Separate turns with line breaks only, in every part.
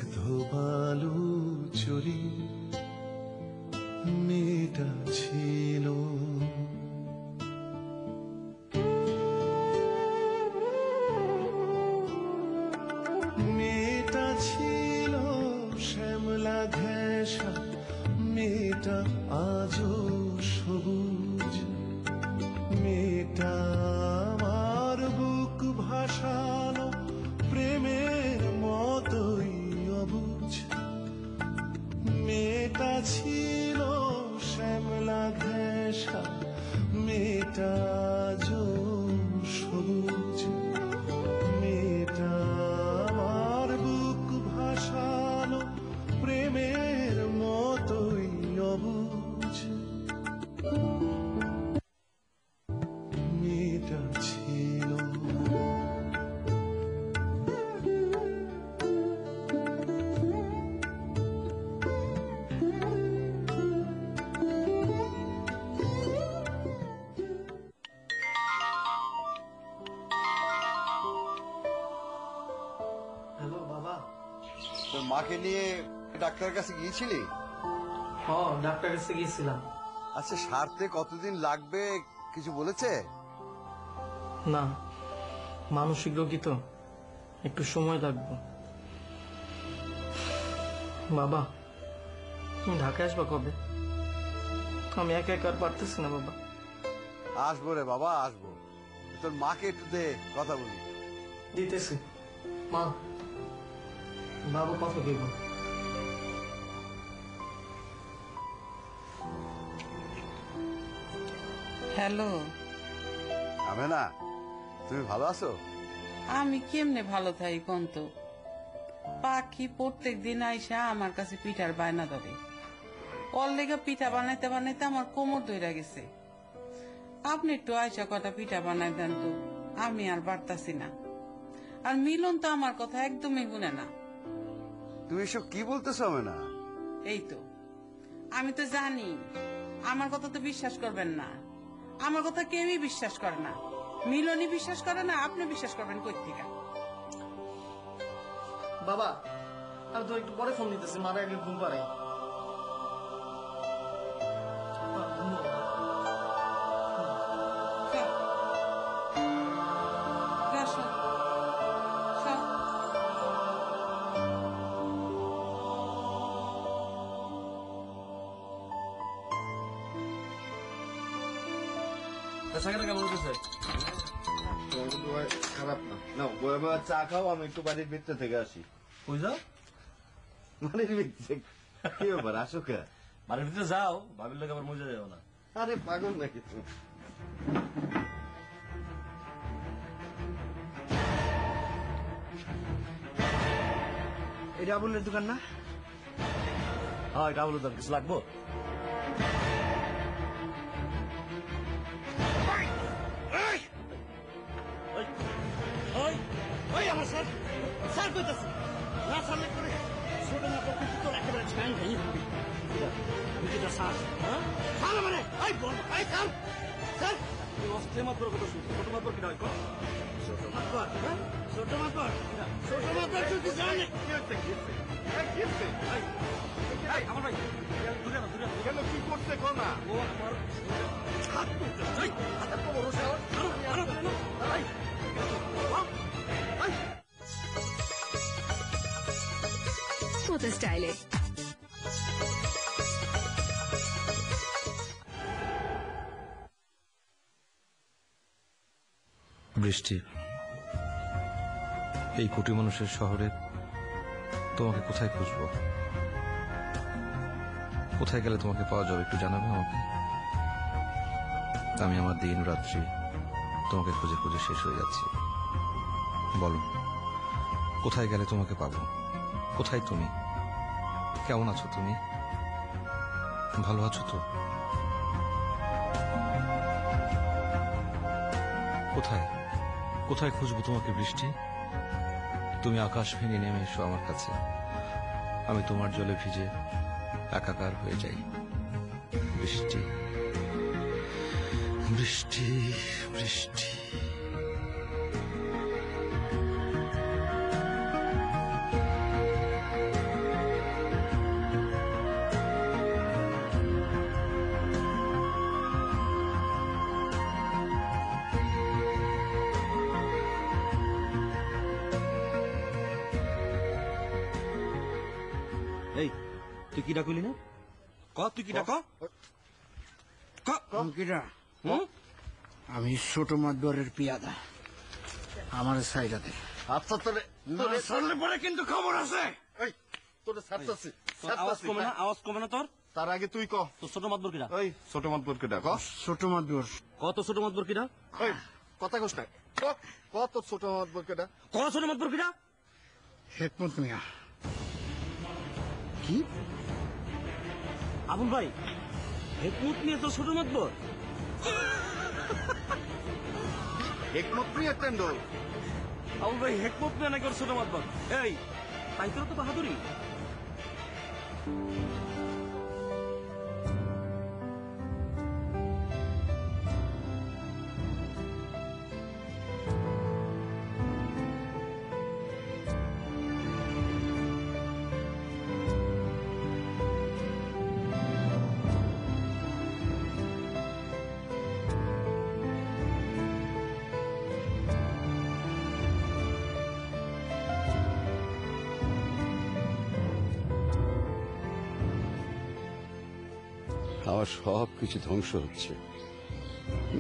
স্নিগ্ধ বালু চরি মেয়েটা ছিল, মেয়েটা ছিল শ্যামলা ঘেঁষা, মেয়েটা আজও সবুজ, মেয়েটা আমার বুক ভাসানো প্রেমের মতোই অবুঝ, মেয়েটা ছিল শ্যামলা ঘেঁষা, মেয়েটা আজও সবুজ, মেয়েটা আমার বুক ভাসানো প্রেমের মতোই অবুঝ, মেয়েটা ছিল।
হ্যালো বাবা।
তোর মাকে নিয়ে ডাক্তারের কাছে গিয়েছিলি?
ডাক্তারের কাছে গিয়েছিলাম।
আচ্ছা, সারতে কতদিন লাগবে কিছু বলেছে?
না, মানসিক রোগী তো, একটু সময় লাগবে। বাবা, তুমি ঢাকায় আসবা কবে? আমি একা একা আর পারতেছি না বাবা।
আসবো রে বাবা, আসবো। তোর মাকে একটু দে, কথা বলি।
দিতেছি। মা, বাবা কথা দিব।
হ্যালো,
আমি না, তুমি ভালো আছো?
আমি কেমনে ভালো থাকি কোন তো? পাখি প্রত্যেক দিন আইসা আমার কাছে পিঠার বায়না ধরে। ওর লেগে পিঠা বানাইতে বানাইতে আমার কোমর ধইরা গেছে। আপনি একটু আইসা কটা পিঠা বানাই দেন তো, আমি আর পারতাছি না। আর মিলন তো আমার কথা একদমই শুনে না।
তুমি এসব কি বলতেছো? আমি না,
এই তো, আমি তো জানি আমার কথা তো বিশ্বাস করবেন না। আমার কথা কেউই বিশ্বাস করে না। মিলনই বিশ্বাস করে না, আপনি বিশ্বাস করবেন কই থেকে?
বাবা, আমি তো একটু পরে ফোন দিতেছি, মারা আগে ঘুম পাড়াই। কেমন হচ্ছে?
খারাপ না, না বইবা চা খাও, আমি একটু বাড়ির ভিতরে থেকে আসি।
কই যাও?
বাড়ির ভিতরে কি ব্যাপার, আসো কে?
বাড়ির ভিতরে যাও, ভাবির লোক আবার মজা যাও না।
আরে পাগল নাকি তুমি?
এটা আবুলের দোকান না?
হ্যাঁ, এটা বলে দাও, কিছু লাগবো?
আমার স্যার স্যার কইতাছে না, সামনে করে ছোট না করতে তোর একেবারে ঠ্যাং ভেঙে পড়বি। বুঝিটা স্যার, হ্যাঁ স্যার মানে এই বল, এই স্যার স্যার
অস্তে মাত্র কথা শুনছো, ছোট মাত্র কিনা হয়?
ছোট মাতবার, হ্যাঁ ছোট মাতবার, ছোট মাতবার তুই জানি কি হচ্ছে, কি হচ্ছে, কি হচ্ছে?
আমার ভাই দূরে না, দূরে
কেন, কি করতে কো না?
ও আমার
হাত করতে এই
এত বড় সাহস!
মতো স্টাইলে
বৃষ্টি, এই কোটি মানুষের শহরে তোমাকে কোথায় খুঁজবো? কোথায় গেলে তোমাকে পাওয়া যাবে একটু জানাবে আমাকে? আমি আমার দিন রাত্রি তোমাকে খুঁজে খুঁজে শেষ হয়ে যাচ্ছি। বলো, কোথায় গেলে তোমাকে পাবো? কোথায় তুমি? কেমন আছো তুমি? ভালো আছো তো? কোথায় কোথায় খুঁজবো তোমাকে বৃষ্টি? তুমি আকাশ ভেঙে নেমে এসো আমার কাছে, আমি তোমার জলে ভিজে একাকার হয়ে যাই। বৃষ্টি, বৃষ্টি, বৃষ্টি।
কিটা কইলি না ক তুই কিটা ক
কিরা আমি ছোট মাদবরের পিয়াদা আমার সাইডাতে
আচ্ছা তোরে
চললে পরে কিন্তু খবর আছে।
এই তোরে ছাড়তাছি
আওয়াজ কমে না আওয়াজ কমে না তোর
তার আগে তুই ক
তোর ছোট মাতবর কিটা
ওই ছোট মাতবর কেডা ক
ছোট মাদবর
কত ছোট মাতবর কিটা
ওই কথা কস না ক তোর ছোট মাতবর কেডা
ক ছোট মাতবর কিটা
হেকমত মিয়া। কি
আবুল ভাই হেকমত নিয়ে তোর ছোট মাতবর
একমত প্রিয় টেন্ডল
আবুল ভাই হেকমত নিয়ে নাকি ওর ছোট মাতবর এই তাই তোর তো বাহাদুরি
আমার সব কিছু ধ্বংস হচ্ছে।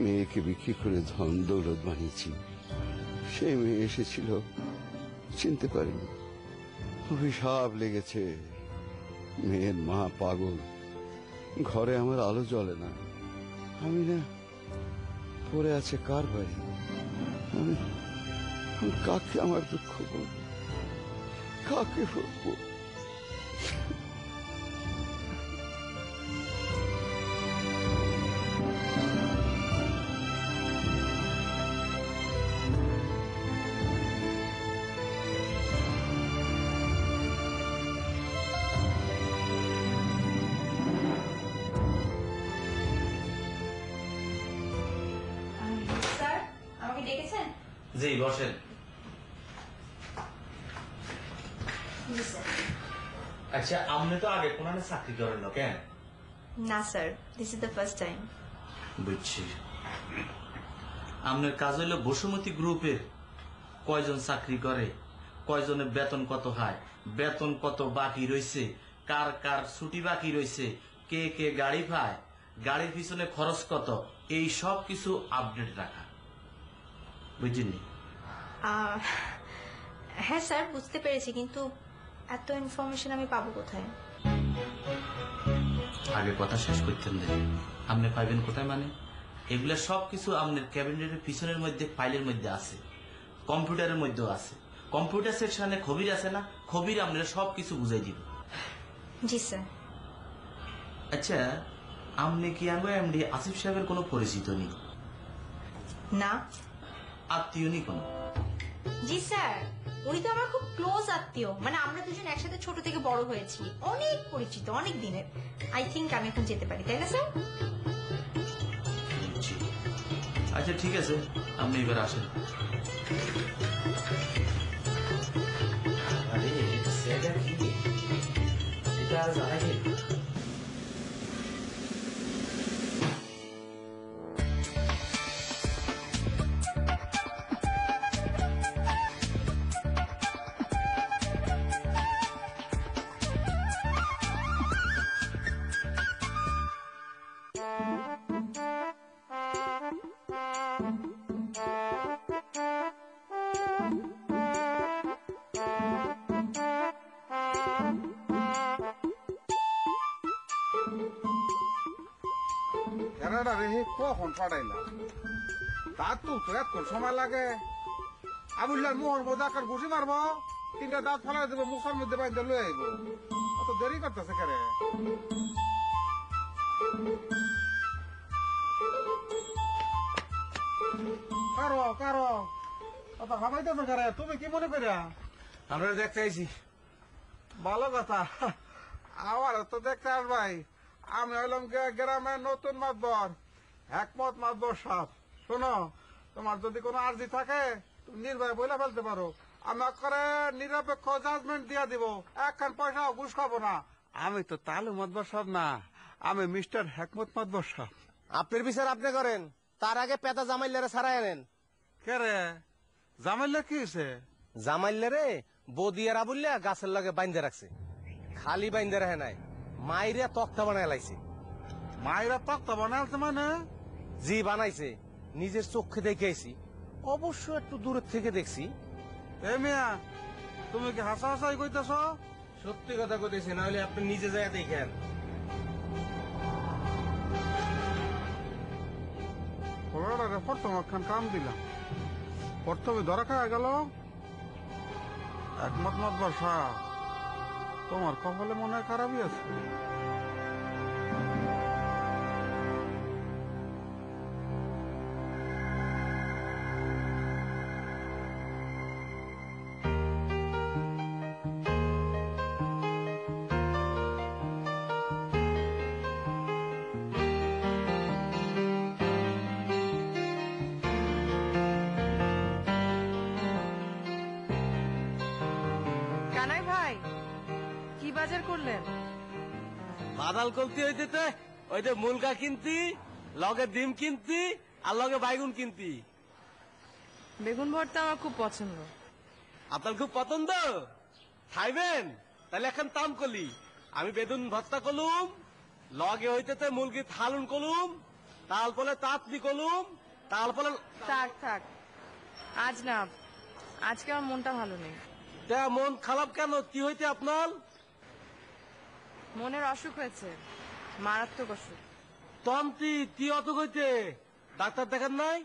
মেয়েকে বিক্রি করে ধন দৌলত বানিয়েছি, সেই মেয়ে এসেছিল, চিনতে পারিনি, অভিশাপ লেগেছে। মেয়ের মা পাগল, ঘরে আমার আলো জ্বলে না। আমি না পড়ে আছে কার বাড়ি, আমি কাকে আমার দুঃখ বলবো, কাকে বলবো?
স্যার আমাকে ডেকেছেন?
জি বসেন।
জি স্যার।
আচ্ছা আপনি তো আগে কোনানে চাকরি করেন না কেন?
না sir, this is the first time.
বুঝছি। আপনার কাজ হইলো বসুমতী গ্রুপের কয়জন চাকরি করে, কয়জনের বেতন কত হয়, বেতন কত বাকি রয়েছে, কার কার ছুটি বাকি রয়েছে, কে কে গাড়ি পায়, গাড়ির পিছনে খরচ কত, এই সব কিছু আপডেট রাখা, বুঝছেন?
হ্যাঁ স্যার বুঝতে পেরেছি, কিন্তু এত ইনফরমেশন আমি পাবো কোথায়?
আগে কথা শেষ করতেন দেন। আপনি পাইবেন কোথায় মানে? এগুলা সবকিছু আপনার ক্যাবিনেটের পিছনের মধ্যে ফাইলের মধ্যে আছে, কম্পিউটারের মধ্যেও আছে। কম্পিউটার সেকশনে খবির আছে না, খবির আপনারা সবকিছু বুঝাই দিব।
জি স্যার।
আচ্ছা আপনি কি আমার এমডি আসিফ সাহেবের কোনো পরিচিত নেই?
না।
আত্মীয় নেই কোনো?
জি স্যার, উনি তো আমার খুব ক্লোজ আত্মীয়, মানে আমরা দুজন একসাথে ছোট থেকে বড় হয়েছি, অনেক পরিচিত, অনেক দিনের। আই থিঙ্ক আমি এখন যেতে পারি, তাই না স্যার?
আচ্ছা ঠিক আছে, আপনি এবার আসেন। আরে সেটা কি, এটা আর জানাই।
এরাটা রেহে কখন পাঠাইলাম, তার তো এতক্ষণ সময় লাগে। আবুল্লার মোহন বোঝাকার ঘুষি মারবো, তিনটা দাঁত ফেলাই দেবো, মুখার মধ্যে বাইন্দে লয়ে আইবো। অত দেরি করতেছে কেরে? কারো কারো অত ভাবাইতেছে কেরে? তুমি কি মনে করিয়া? আমরা দেখতে আইছি। ভালো কথা, আমার তো দেখতে আসবাই। আমি হইলাম গ্রামের নতুন মাতবর, একমত মাতবর সাহেব। শোনো, তোমার যদি কোনো আর্জি থাকে তুমি নির্ভয় বলে ফেলতে পারো, আমার করে নিরপেক্ষ জাজমেন্ট দিয়া দিব, একখান পয়সা ঘুষ খাবো না। আমি তো তালু মাতবর সাহেব না, আমি মিস্টার হেকমত মাতবর সাহেব।
আপনার বিচার আপনি করেন, তার আগে পেতা জামাইলারে ছাড়াই আনেন।
কে রে জামাইলে কি হয়েছে?
জামাইলারে বদিয়ার আবুল্লা গাছের লগে বাইন্দে রাখছে, খালি বাইন্দে রাখে নাই, মাইরা তক্তা বানায় লাইছে।
মায়েরা তক্তা বানাইছে মানে?
জি বানাইছে, নিজের চোখে দেখে আইছি, অবশ্য একটু দূরের থেকে দেখছি।
এ মিয়া, তুমি কি হাসা হাসাই কইতেছ?
সত্যি কথা কইতেছি, না হলে আপনি নিজে যায় দেখেন।
প্রথম একখান কাম দিলাম, প্রথমে ধরা খাওয়া গেল। একমত মত বর্ষা, তোমার কপালে মনে হয় খারাপই আছে।
কানাই ভাই, কি বাজার করলেন?
বাদাল কলতি হইতে ওই যে মুলকা কিনতি, লগে ডিম কিনতি, আর লগে বাইগুন কিনতি।
বেগুন ভর্তা আমার খুব পছন্দ।
আপনার খুব পছন্দ? খাইবেন? তাহলে এখন তাম কলি, আমি বেগুন ভর্তা কলুম, লগে হইতে মুলকি থালুন কলুম, তারপরে তাতনি কলুম, তারপরে
থাক থাক, আজ না, আজকে আমার মনটা ভালো নেই।
তা মন খারাপ কেন? কি হইতে আপনার?
মনের অসুখ হয়েছে, মারাত্মক অসুখ।
তন্তি কি অত হইতে? ডাক্তার দেখান নাই?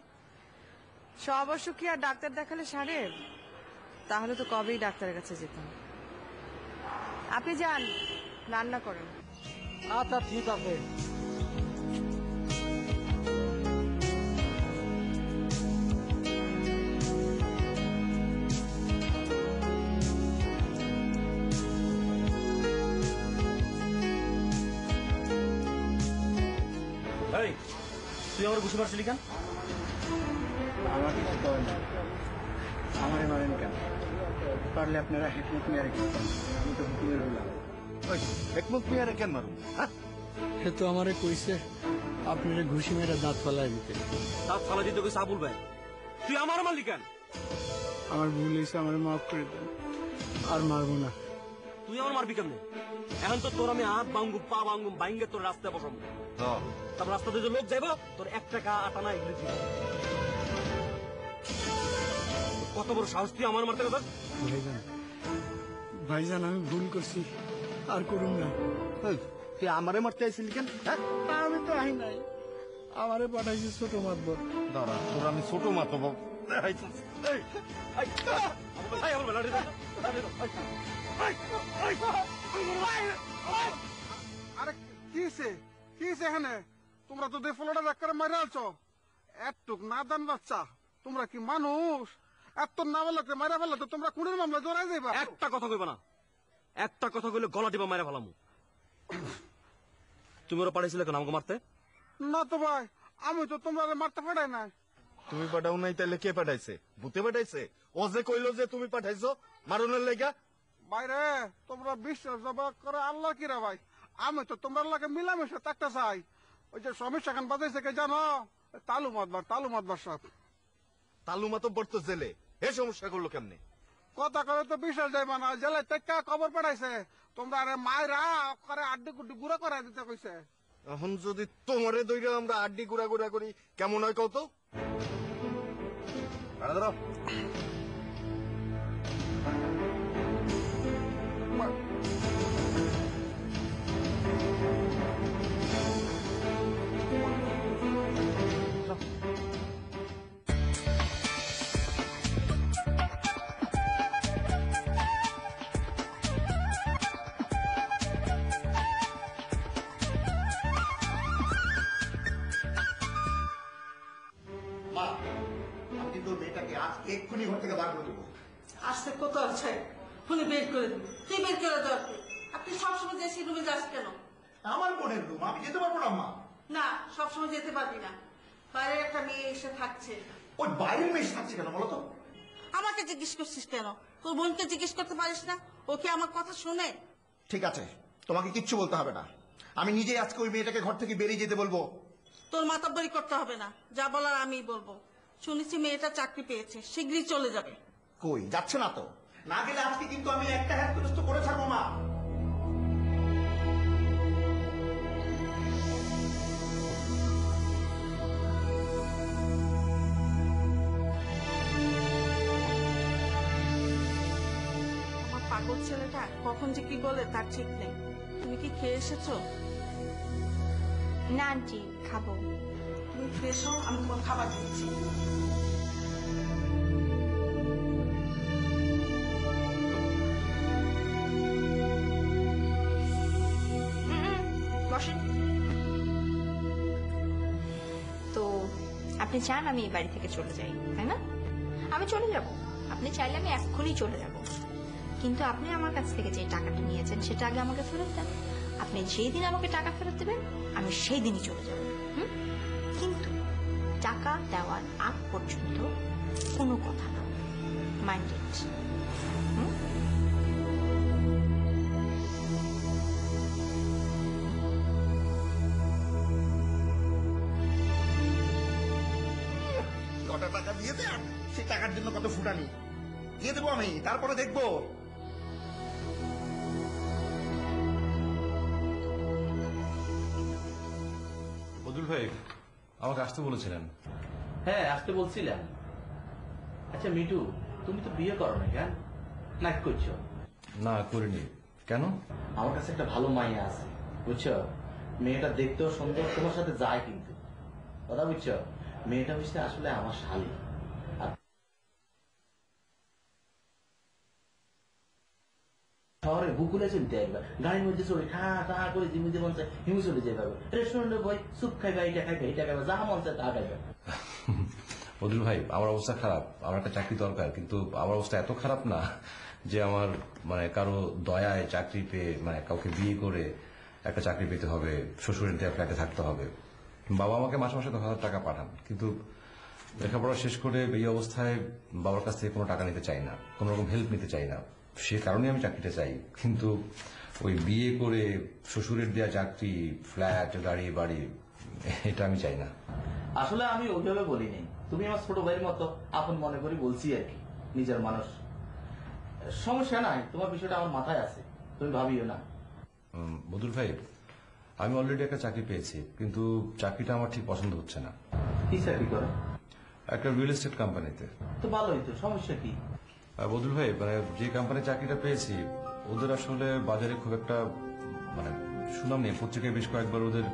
সব অসুখ কি আর ডাক্তার দেখালে সারে? তাহলে তো কবেই ডাক্তারের কাছে যেতাম। আপনি যান, রান্না করেন।
আচ্ছা ঠিক আছে।
এই, তুই আমার ঘুষি মারছিলি কেন?
আমার কিছু করেন না, আমারে মারেন কেন? পারলে আপনারা হেকমত মিয়ারে করতেন, আমি তো হুকুমের হলাম।
হেকমত মিয়ারে কেন মারুন?
সে তো আমারে কইছে আপনারা ঘুষি মেরে দাঁত ফেলায় দিতে।
তার ফালা দিতে কইছে আবুল ভাই, তুই আমার মারলি কেন?
আমার ভুল হয়েছে, আমার মাফ করে দেন, আর মারবো না।
তুই আমার মারবি কেমনে? এখন তো তোর আমি হাত ভাঙ্গুম, পা ভাঙ্গুম, ভাঙ্গে তোর রাস্তায় বসাবো। তারপর রাস্তাতে যে লোক যাইব, তোর 1 টাকা আটানা এগুলো দিব। কত বড় সাহস তুই আমার মারতে কথা?
ভাইজান, ভাইজান আমি ভুল করছি, আর করুন না।
তুই আমারে মারতে আইছিলি কেন? হ্যাঁ,
আমি তো আহি নাই, আমারে পাঠাইছে ছোট মাতবর।
দাঁড়া, তোর আমি ছোট মাতো বাবু।
আরে কিসে কিসে এখানে? তোমরা তো দেফলোটা ডাক্তার মারা আছো। এতটুক নাদান বাচ্চা, তোমরা কি মানুষ? এত না বলতে মারা ফেললে তো তোমরা খুনের মামলা জড়াই যাইবা।
একটা কথা কইবা না, একটা কথা কইলে গলা টিপা মারা ফেলামু। তুমি ওরা পাঠাইছিলে কেন আমাকে মারতে?
না তো ভাই, আমি তো তোমরা মারতে পাঠাই নাই।
তুমি পাঠাও নাই তাহলে কে পাঠাইছে? ভূতে পাঠাইছে? ও যে কইলো যে তুমি পাঠাইছো মারুনের লেগা।
বাইরে তোমরা বিশ্বাস জবাব করে আল্লাহ কিরা ভাই, আমি তো তোমরা লাগে মিলামিশা থাকতে চাই। ওই যে সমস্যা খান বাজাইছে কে জানো? তালু মাতবার সব।
তালু মাতো পড়তো জেলে, এ সমস্যা করলো কেমনে?
কথা করে তো বিশ্বাস যাইবা না, জেলে থেকে খবর পাঠাইছে তোমরা আরে মায়েরা করে আড্ডি গুড্ডি গুড়া করাই দিতে কইছে।
এখন যদি তোমারে দইরা আমরা আড্ডি গুড়া গুড়া করি কেমন হয় কত? দাঁড়া
মা, আমি কিন্তু মেয়েটাকে আজ এক্ষুনি ঘর থেকে বার করে দেবো।
আসতে কত আছে, উনি বের করে দেবে। তুই বের করে দেওয়ার আপনি সবসময় যে রুমে যাস কেন?
আমার বোনের রুম, আমি যেতে পারবো না মা।
না, সবসময় যেতে পারবি না, বাইরের একটা মেয়ে এসে থাকছে।
ওই বাইরের মেয়ে থাকছে কেন বলো তো?
আমাকে জিজ্ঞেস করছিস কেন? তোর বোনকে জিজ্ঞেস করতে পারিস না? ও কি আমার কথা শুনে?
ঠিক আছে, তোমাকে কিচ্ছু বলতে হবে না, আমি নিজেই আজকে ওই মেয়েটাকে ঘর থেকে বেরিয়ে যেতে বলবো।
তোর মাতাব্বরি করতে হবে না, যা বলার আমিই বলবো। শুনেছি মেয়েটা চাকরি পেয়েছে, শীঘ্রই চলে যাবে।
কই যাচ্ছে না তো? না গেলে আজকে কিন্তু আমি একটা হ্যাঁ করে ছাড়বো মা।
অবুঝ ছেলেটা কখন যে কি বলে তার ঠিক নেই। তুমি কি খেয়ে এসেছো?
না আন্টি, খাবো।
তুমি ফ্রেশ হও, আমি তোমার খাবার দিচ্ছি।
বসেন। তো আপনি চান আমি এই বাড়ি থেকে চলে যাই, তাই না? আমি চলে যাব, আপনি চাইলে আমি এক্ষুনি চলে যাব, কিন্তু আপনি আমার কাছ থেকে যে টাকাটা নিয়েছেন সেটা আগে আমাকে ফেরত দেন। আপনি যেই দিন আমাকে টাকা ফেরত দেবেন আমি সেই দিনই চলে যাব। কিন্তু টাকা দেওয়ার আগ পর্যন্ত কোনো কথা না, মাইন্ডেড?
কত টাকা দিয়ে দেন, সেই টাকার জন্য কত ফুটানি দিয়ে দেবো আমি, তারপরে দেখবো।
বদুল ভাই আমাকে আসতে বলেছিলেন।
হ্যাঁ, আসতে বলছিলাম। আচ্ছা মিটু, তুমি তো বিয়ে করো না কেন? না করছো?
না করিনি। কেন?
আমার কাছে একটা ভালো মাইয়া আছে, বুঝছো? মেয়েটা দেখতেও সুন্দর, তোমার সাথে যায় কিন্তু। কথা বুঝছো? মেয়েটা বুঝতে আসলে আমার শালী। শহরে বুকুলে চলতে একবার গাড়ির মধ্যে চড়ে ঠা ঠা করে জিমিতে মন চায় হিমু চলে যেতে হবে। রেস্টুরেন্টে বই সুপ খাইবা, এইটা খাইবা, এইটা খাইবা, যা মন চায় তা খাইবা।
বদুল ভাই আমার অবস্থা খারাপ, আমার একটা চাকরি দরকার, কিন্তু আমার অবস্থা এত খারাপ না যে আমার মানে কারো দয়ায় চাকরি পেয়ে মানে কাউকে বিয়ে করে একটা চাকরি পেতে হবে, শ্বশুরের দেয়া ফ্ল্যাটে থাকতে হবে। বাবা আমাকে মাসে মাসে 10,000 টাকা পাঠান, কিন্তু লেখাপড়া শেষ করে এই অবস্থায় বাবার কাছ থেকে কোনো টাকা নিতে চাই না, কোনো রকম হেল্প নিতে চাই না। সে কারণে আমি চাকরিটা চাই, কিন্তু ওই বিয়ে করে শ্বশুরের দেয়া চাকরি, ফ্ল্যাট, গাড়ি বাড়ি, এটা আমি চাই না।
আসলে আমি ওইভাবে বলিনি, তুমি আমার ছোট ভাইয়ের মতো আপন মনে করে বলছি আর কি, নিজের মানুষ। সমস্যা নাই, তোমার বিষয়টা আমার মাথায় আছে, তুমি ভাবিও না।
বদুল ভাই আমি অলরেডি একটা চাকরি পেয়েছি, কিন্তু চাকরিটা আমার ঠিক পছন্দ হচ্ছে না।
কি চাকরি করো?
একটা রিয়েল এস্টেট কোম্পানিতে।
তো ভালোই তো, সমস্যা কি?
বদুল ভাই মানে যে কোম্পানি চাকরিটা পেয়েছি ওদের আসলে বাজারে খুব একটা মানে সুনাম নেই। পত্রিকায় বেশ কয়েকবার ওদের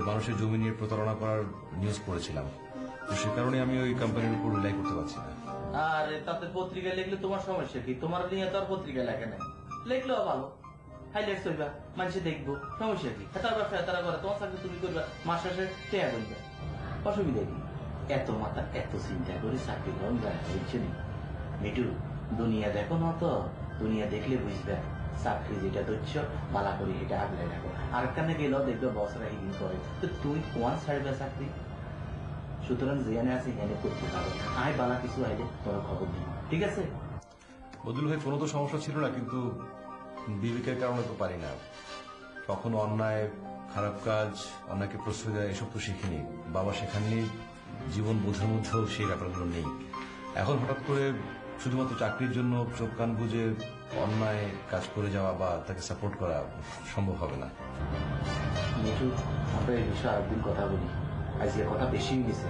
মানুষের জমি নিয়ে প্রতারণা করার নিউজ পড়েছিলাম, তো সে কারণে আমি ওই কোম্পানির উপর রিলাই করতে পারছি না।
আরে তাতে পত্রিকায় লিখলে তোমার সমস্যা কি? তোমার নিয়ে তো আর পত্রিকায় লেখে নাই, লিখলেও ভালো, হাইলাইটস হইবা, মানুষে দেখবো, সমস্যা কি? হেতার ব্যবসা হেতারা করে, তোমার চাকরি তুমি করবা, মাস শেষে টেয়া করবে, অসুবিধা কি? এত মাথা এত চিন্তা করে চাকরি করুন যায়, বুঝছো নি মিটু? দুনিয়া দেখো না তো, দুনিয়া দেখলে বুঝবে চাকরি যেটা ধরছ বালা করি এটা আগলে রাখো, আর কানে গেলেও দেখবে বছরা হিদিন করে, তো তুই কোন ছাড়বে চাকরি? সুতরাং যেখানে আছে এখানে করতে পারো, আয় বালা কিছু আইলে তোমার খবর দিই, ঠিক আছে?
বদুল ভাই কোনো তো সমস্যা ছিল না, কিন্তু বিবেকের কারণে তো পারি না। কখনো অন্যায়, খারাপ কাজ, অন্যায়কে প্রশ্রয় দেয় এসব তো শিখিনি। বাবা শেখাননি, জীবন বোঝার মধ্যেও সেই ব্যাপারগুলো নেই। এখন হঠাৎ করে শুধুমাত্র চাকরির জন্য চোখ কান বুঝে অন্যায় কাজ করে যাওয়া বা তাকে সাপোর্ট করা সম্ভব হবে না।
মিঠু, আমরা এই বিষয়ে আরেকদিন কথা বলি, আজকে কথা বেশি গেছে।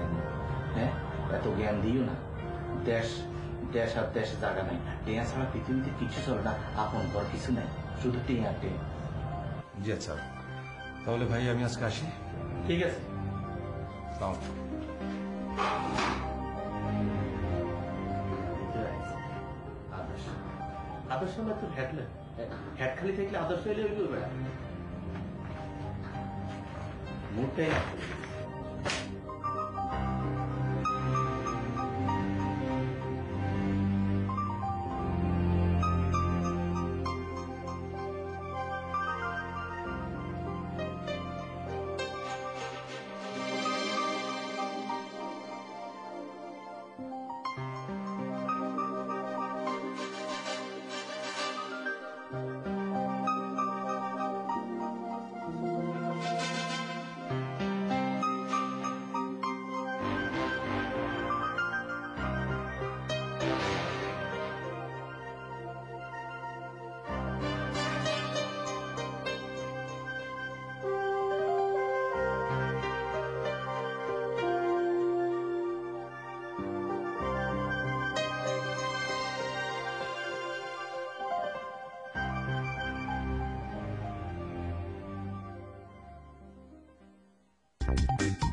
হ্যাঁ, এত জ্ঞান দিও না। দেশ দেশ আর দেশ জায়গা নাই, টেয়া ছাড়া পৃথিবীতে কিছু চলে না, আপন ঘর কিছু নাই, শুধু টেয়া টেয়া।
জি আচ্ছা, তাহলে ভাই আমি আজকে আসি।
ঠিক আছে। আদর্শ না তোর হ্যাট খালি থাকলে আদর্শ হইলে ওইগুলো বেড়া মুডটাই
না